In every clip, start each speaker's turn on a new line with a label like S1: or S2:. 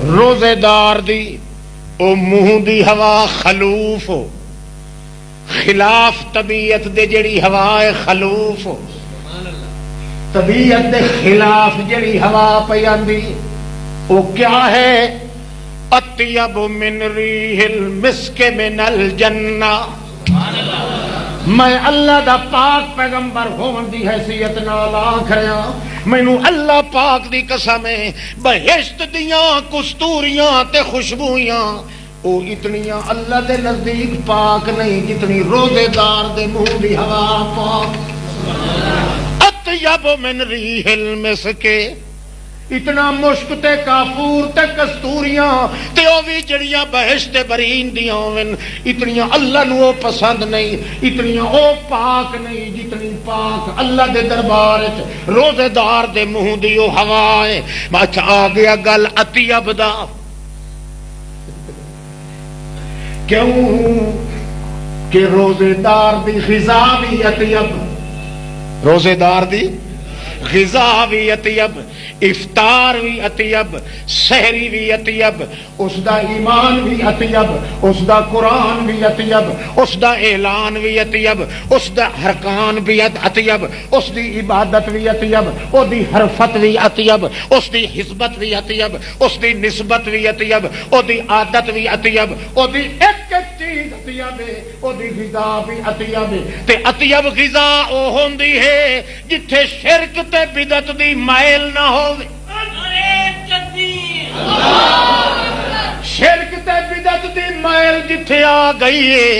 S1: روزے دار دی او منہ دی ہوا خلوف ہو، خلاف طبیعت دے جڑی ہوا ہے خلوف ہو، طبیعت دے خلاف جڑی ہوا پئی آندی او کیا ہے؟ اطیب من ریح المسک من الجنہ۔ میں اللہ دا پاک پیغمبر ہون دی حیثیت نال آکھ رہا، مینوں اللہ پاک دی قسم ہے، بہشت دیاں کستوریاں تے خوشبویاں او اتنیاں اللہ دے نزدیک پاک نہیں جتنی روزے دار دے منہ دی ہوا پاک۔ اطیب من ریح المسک، اتنا مشک تے کافور تے کستوریاں تے او وی جڑیاں بہشت برین دیاں ہون اتنیاں اللہ نو پسند نہیں، اتنیاں او پاک نہیں جتنی پاک اللہ دے دربار وچ روزے دار دے منہ دی او ہوا ہے۔ اچھا آ گیا گل اطیب دا، کیوں کہ روزے دار دی غذا بھی اطیب، روزے دار دی غذا بھی اطیب، افطار بھی اطیب، سحری بھی اطیب، اس دا ایمان بھی اطیب، اس دا قرآن بھی اطیب، اس دا اعلان بھی اطیب، اس دا حرکان بھی اطیب، اس دی عبادت بھی اطیب، او دی حرفت بھی اطیب، اس دی حسبت بھی اطیب، اس دی نسبت بھی اطیب، او دی عادت بھی اطیب، او دی ایک ایک چیز اطیب ہے، او دی غذا بھی اطیب ہے۔ تے اطیب غذا او ہوندی ہے جتھے شرک تے بدعت دی مائل نہ ہو، شرک تے بدعت دی مائل جتھے آ گئی ہے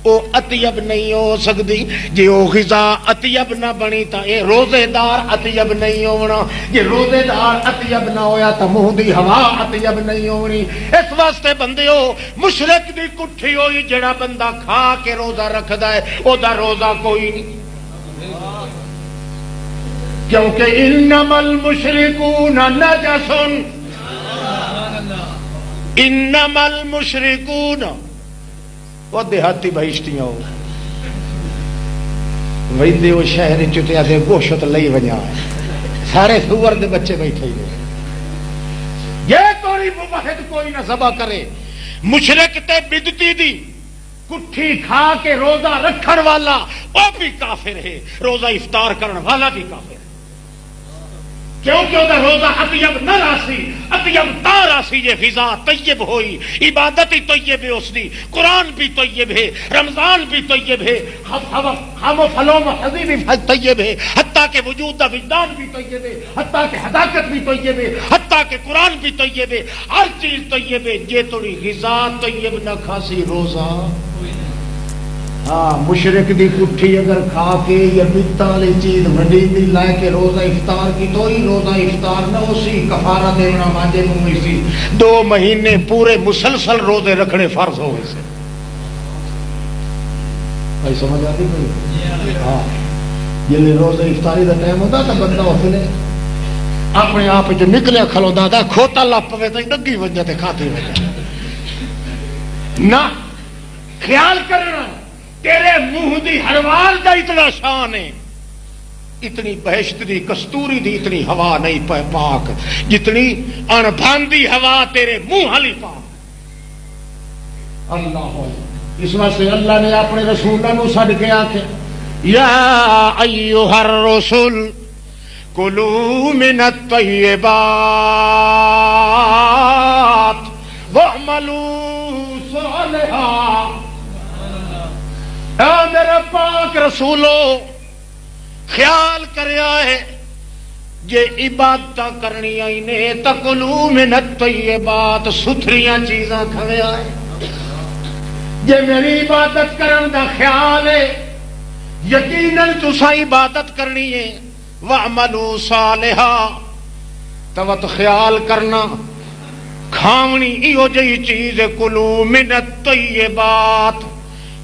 S1: او اطیب نہیں ہو سکتی۔ جے او غذا اطیب نہ بنی تا اے روزے دار اطیب نہیں ہونا، جے روزے دار اطیب نہ ہویا تا منہ دی ہوا اطیب نہیں ہونی۔ اس واسطے بندیو مشرک دی کٹھی ہوئی جڑا بندہ کھا کے روزہ رکھدا ہے او دا روزہ کوئی نہیں، کیونکہ انما المشرکون نجس، انما المشرکون، وہ دیہاتی بہشتیاں ہو ویندے وہ شہر چٹیا دے گوشت لئی ونجا سارے سور دے بچے بیٹھے ہی یہ کوئی مباحد کوئی نہ ذبح کرے۔ مشرک تے بدتی دی کٹھی کھا کے روزہ رکھن والا وہ بھی کافر ہے، روزہ افطار کرن والا بھی کافر ہے، کیونکہ وہ روزہ اطیب نہ راسی، اطیب تا راسی یہ غذا طیب ہوئی، عبادت ہی طیب ہے، اس دی قرآن بھی طیب ہے، رمضان بھی طیب ہے، ہم و فلوم و حضی بھی طیب ہے، حتیٰ کہ وجود دا وجدان بھی طیب ہے، حتیٰ کہ حداقت بھی طیب ہے، حتیٰ کہ قرآن بھی طیب ہے، ہر چیز طیب ہے۔ جے توڑی غذا طیب نہ کھاسی روزہ، ہاں مشرک دی کٹھی اگر کھا کے یا بدعت والی چیز وڈی دی لے کے روزہ افطار کی تو ہی روزہ افطار نہ ہو سی، کفارہ دینا واجب ہوئی سی، 2 مہینے پورے مسلسل روزے رکھنے فرض ہوئے سے۔ بھائی سمجھ آتی کوئی؟ ہاں جلے روزہ افطاری دا ٹائم ہوتا تو بندہ اٹھنے اپنے آپ جو نکلے کھلوندا دا کھوتا لپ پے تے ڈگی وجہ تے کھاتے وجہ نہ خیال کرنا تیرے منہ دی ہروال دا اتنا شان ہے، اتنی بہشت دی کستوری دی اتنی ہوا نہیں پاک جتنی انبھاندی ہوا تیرے منہ والی پاک۔ اللہ اس واسطے اللہ نے اپنے رسولوں کو سد کے آکھے یا ایھا الرسول کلوا من الطیبات واعملوا صالحا۔ اے میرے پاک رسولو خیال کریا ہے جے عبادت کرنی آئی نے تکلو من الطیبات، ستھریاں چیزاں کھویا ہے۔ جے میری عبادت کرن دا خیال ہے یقیناً تساں عبادت کرنی ہے، وعملوا صالحا تو خیال کرنا کھاونی ایو جئی چیز ہے، کلو من الطیبات،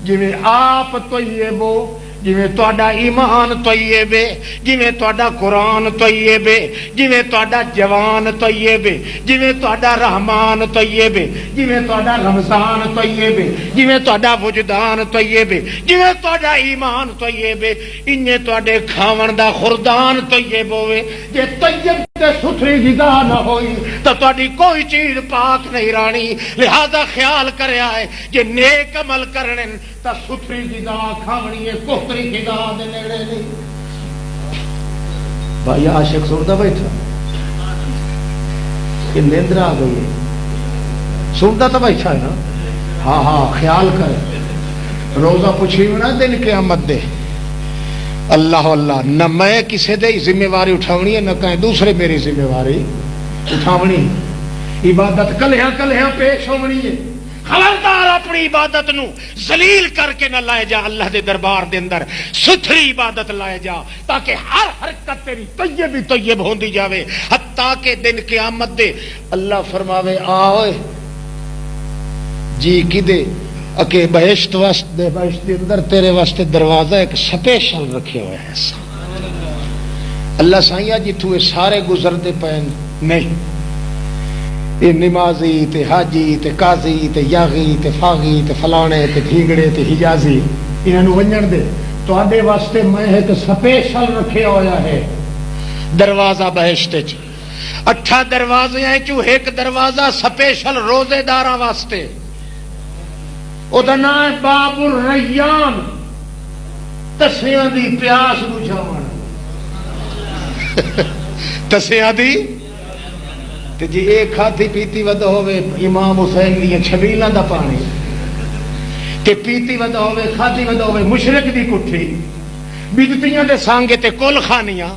S1: جویں آپ طیب ہو، جویں تہاڈا ایمان طیب ہے، جویں تہاڈا قرآن طیب ہے، جویں تہاڈا جوان طیب ہے، جویں تہاڈا رحمان طیب ہے، جویں تہاڈا رمضان طیب ہے، جویں تہاڈا وجدان طیب ہے، جویں تہاڈا ایمان طیب ہے، انجے تہاڈے کھاون دا خوردان طیب ہوے۔ جے طیب ستھری غذا نہ ہوئی تو تہاڈی کوئی چیز پاک نہیں رانی. لہذا خیال کریا ہے جے نیک عمل کرنے تو ستھری غذا کھاونی ہے، کوہتری غذا دے نیڑے نہیں. بھائی عاشق سندا بیٹھا کہ نیندر آ گئی ہے، سنتا تو بیٹھا ہے نا. ہاں ہاں خیال کر، روزہ پوچھی نا دن قیامت دے. اللہ اللہ، نہ میں کسی دے ذمہ واری اٹھاونی ہے، نہ کہیں دوسرے میری ذمہ واری اٹھاونی. عبادت کلیاں کلیاں پیش ہونی ہے. خبردار اپنی عبادت نو ذلیل کر کے نہ لائے جا اللہ دے دربار دے اندر. ستھری عبادت لائے جا تاکہ ہر حرکت تیری طیب ہی طیب ہوندی جاوے، حتیٰ کہ دن قیامت دے اللہ فرماوے آئے جی کی دے اکے بہشت واسطے، بہشت دے اندر تیرے واسطے دروازہ ایک سپیشل رکھے ہوئے ہیں. اللہ سائیاں جتھوں یہ سارے گزرتے پے نہیں، یہ نمازی تے حاجی تے قاضی تے یاغی تے فاغی تے فلانے تے ٹھیگڑے تے حجازی انہوں ونجن دے تواڈے واسطے میں ایک سپیشل رکھے ہویا ہے دروازہ بہشت چ. 8 دروازے ہیں چوں ایک دروازہ سپیشل روزے داراں واسطے، او دا نام ہے باب الریان، تسیاں دی پیاس بجھاون. تسیاں دی تے جی ایک کھاتی پیتی ود ہوے امام حسین دی چھبیلاں دا پانی تے پیتی ود ہوے کھاتی ود ہوے مشرک دی کٹھی بدتیاں دے سانگے تے کل خانیاں.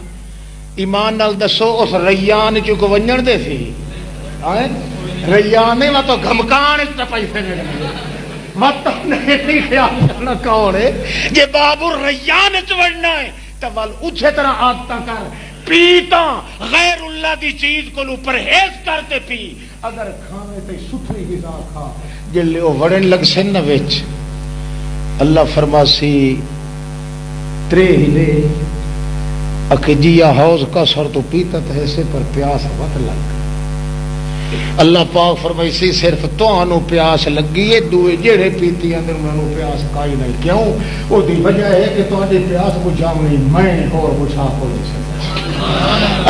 S1: ایمان نال دسو اس ریان چ کو ونجن دے سی ریان وا تو گھمکان تے پیسے نے مت نہیں خیال کرنا کون ہے. جے باب الریان چ ونجنا ہے تے ول اچھے طرح عادت کر، پیتا غیر اللہ دی چیز کو پرہیز کرتے پی. اگر کھانے تے ستھری غذا کھا جلے او وڑن لگ سن وچ اللہ فرماسی ترے ہلے اکجیا حوض کا سر تو پیتا تھا ایسے پر پیاس مت لگ. اللہ پاک فرمائی صرف تانوں پیاس لگی ہے، دوے جڑے پیتی اندر انہاں نوں پیاس کائی نہیں. کیوں؟ او دی وجہ ہے کہ تہاڈی پیاس بجھاونی میں اور بجھا کوئی نہیں سکدا.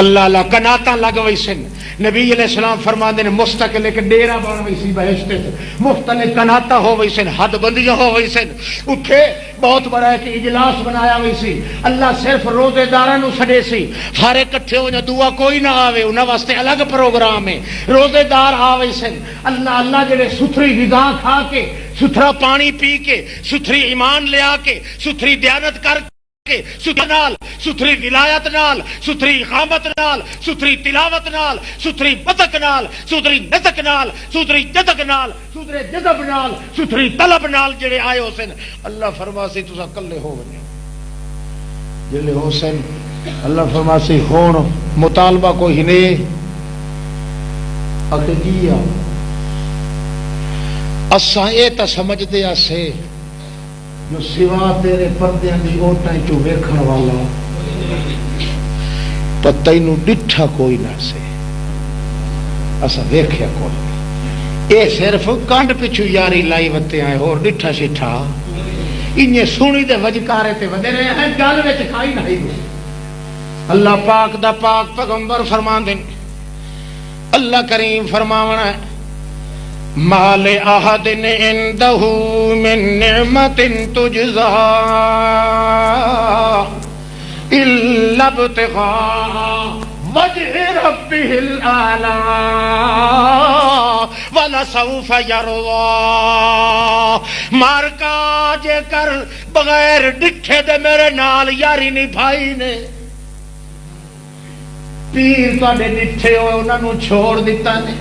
S1: اللہ اللہ کناتا لگ وئی سن. نبی علیہ السلام فرماندے نے مستقل ایک ڈیرا بن وئی سی بہشت، مختلف کناتا ہو وئی سن، حد بندیاں ہو وئی سن. اٹھے بہت بڑا ایک اجلاس بنایا وئی سی. اللہ صرف روزے داراں نوں سڈے سی، سارے کٹھے ہو جا دعا کوئی نہ آوے، انہاں واسطے الگ پروگرام ہے. روزے دار آوے سن. اللہ اللہ جڑے ستھری غذا کھا کے، ستھرا پانی پی کے، ستھری ایمان لیا کے، ستھری دیانت کر کے، ستھری ولایت نال، ستھری اقامت نال، ستھری تلاوت نال، ستھری بدک نال، ستھری نتک نال، ستھری جدک نال، ستھرے جذب نال، ستھری طلب نال جڑے آئے ہو سن. اللہ فرماسی تساں کلے ہو ونجو جڑے ہو سن. اللہ فرماسی ہون مطالبہ کوئی نہیں اکجیا اساں اے تا سمجھ دے اسے جو سوا تیرے پردیاں دی اوٹاں چوں ویکھن والا تو تینوں ڈٹھا کوئی نہ سے اسا ویکھیا کوئی نہیں. اے صرف کانڈ پچھو یاری لائی وتے آئے اور ڈٹھا شٹھا انہیں سونی دے وجکارے تے ودے رہے ہیں گل وچ کھائی نہیں. اللہ پاک دا پاک پیغمبر فرماندے اللہ کریم فرماونا ہے ما لأحد عنده من نعمت تجزا إلا ابتغاء وجه ربه الأعلى ولسوف يرضى. مارکا جے کر بغیر ڈٹھے دے میرے نال یاری نہیں بھائی نے پیر تواڈے ڈٹھے ہوئے انہاں نوں چھوڑ دتا نے،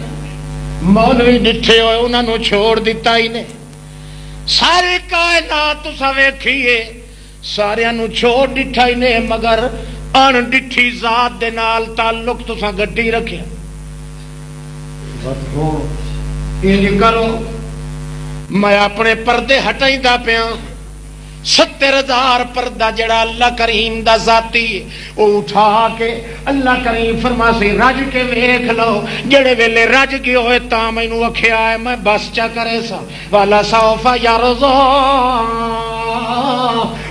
S1: مولوی ڈٹھے ہوئے انہاں نوں چھوڑ دتا ہی نے. ساری کائنات تساں ویکھیے ساریاں نوں چھوڑ ڈٹھا ہی نے، مگر ان ڈٹھی ذات دے نال تعلق تساں گڈی رکھیا. بس ہو انج کرو میں اپنے پردے ہٹائیندہ پیاں. 70,000 پردہ جڑا اللہ کریم دا ذاتی او اٹھا کے اللہ کریم فرماسی رج کے ویکھ لو. جڑے ویلے رج گئے ہوئے تا مینوں آکھیا ہے میں بس چا کرے سا والا سوف یرضا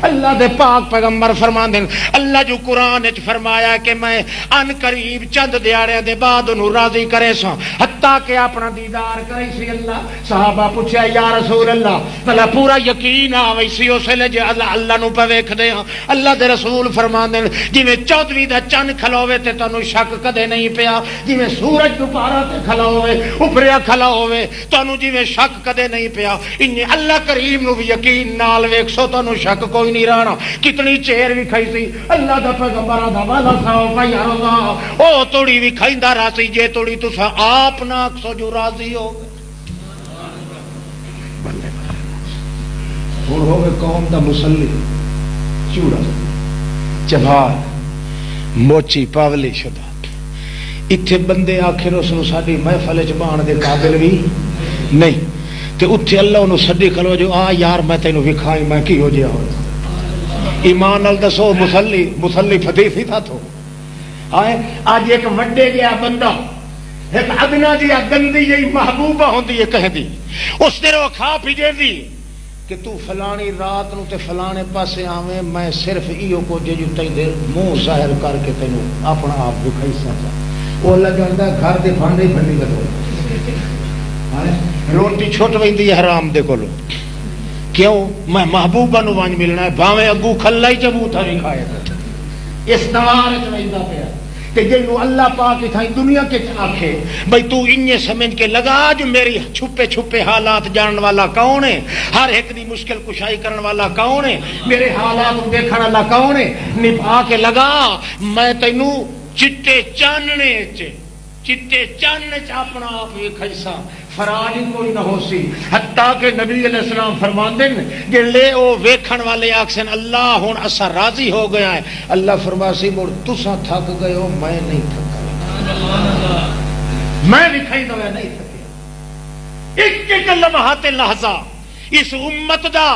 S1: اللہ دے پاک پیغمبر فرماندے اللہ جو قرآن وچ فرمایا کہ میں ان قریب چند دیاڑے دے بعد انہوں راضی کرے سا حتیٰ کہ اپنا دیدار کرے سی اللہ. صحابہ پوچھا یا رسول اللہ بھلا پورا یقین آوے سی اس لے جے اللہ نو پہ ویکھ دے ہاں. اللہ دے رسول فرماندے جویں 14ویں دا چند کھلوے تے تانوں شک کدے نہیں پیا, جویں سورج دوپہر تے کھلا ہوے اپریا کھلا ہوے تانوں جویں شک کدے نہیں پیا انہیں اللہ کریم نو بھی یقین نال ویکھ سو تانوں شک کوئی نہیں رہنا. کتنی چیر بھی کھائی سی اللہ دا پیغمبر دا والا صاحب یا اللہ او توڑی بھی کھائندا رہا سی جے توڑی تساں آپ نہ آکھو جو راضی ہو گئے. ہن ہوے قوم دا مسلی چوڑا چبھار موچی پاولی شدہ اتھے بندے آخر اس نو ساڈی محفل چ بان دے قابل بھی نہیں تے اتھے اللہ انہوں سڈی کھلو جو آ یار میں تینوں وکھائی میں کی ہو جیا ہو. ایمان نال دسو مسلی فدیسی تھا تو آئے آج ایک وڈے جہا بندہ ایک ادنا جہا گندی جی محبوبہ ہوندی ہے کہہ دی اس نے وہ کھا پی جے دی کہ تو فلانی رات نو تے فلانے پاسے آویں میں صرف ایو کو جے جو تیں دے منہ ظاہر کر کے تینوں اپنا آپ وکھائی سکتا. وہ اللہ جاندا گھر دے بھانڈے بھنی لگو روٹی چھٹ ویندی ہے حرام دے کولو کیوں میں محبوبہ نو وانج ملنا ہے بھاویں اگو کھلا ہی چبوتھا بھی کھائے اس دوار وچ ویندا پیا کہ جنوں اللہ پاک اتھائی دنیا کے آکھے بھئی تو انہیں سمجھ کے لگا جو میری چھپے چھپے حالات جانن والا کون ہے, ہر ایک دی مشکل کشائی کرن والا کون ہے, میرے حالات دیکھن والا کون ہے, نبھا کے لگا میں تینوں چٹے چاننے چ اپنا آپ ویکھائی سا فراج کوئی نہ ہو سی. حتیٰ کہ نبی علیہ السلام فرماندے کہ لے او ویکھن والے آکھن اللہ ہن اسا راضی ہو گیا ہے. اللہ فرماسی مڑ تساں تھک گئے ہو میں نہیں تھکا میں وکھائیندا ہویا نہیں تھکیا. ایک ایک لمحات لحظہ اس امت دا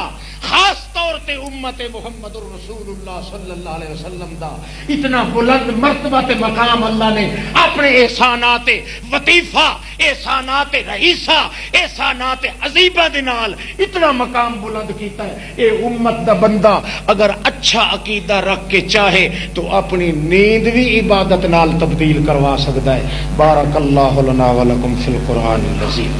S1: خاص طور تے امت محمد الرسول اللہ صلی اللہ علیہ وسلم دا اتنا بلند مرتبہ تے مقام اللہ نے اپنے احسانات وطیفہ احسانات رئیسہ احسانات عظیمہ دے نال اتنا مقام بلند کیتا ہے. اے امت دا بندہ اگر اچھا عقیدہ رکھ کے چاہے تو اپنی نیند بھی عبادت نال تبدیل کروا سکتا ہے. بارک اللہ لنا ولکم فی القرآن العظیم.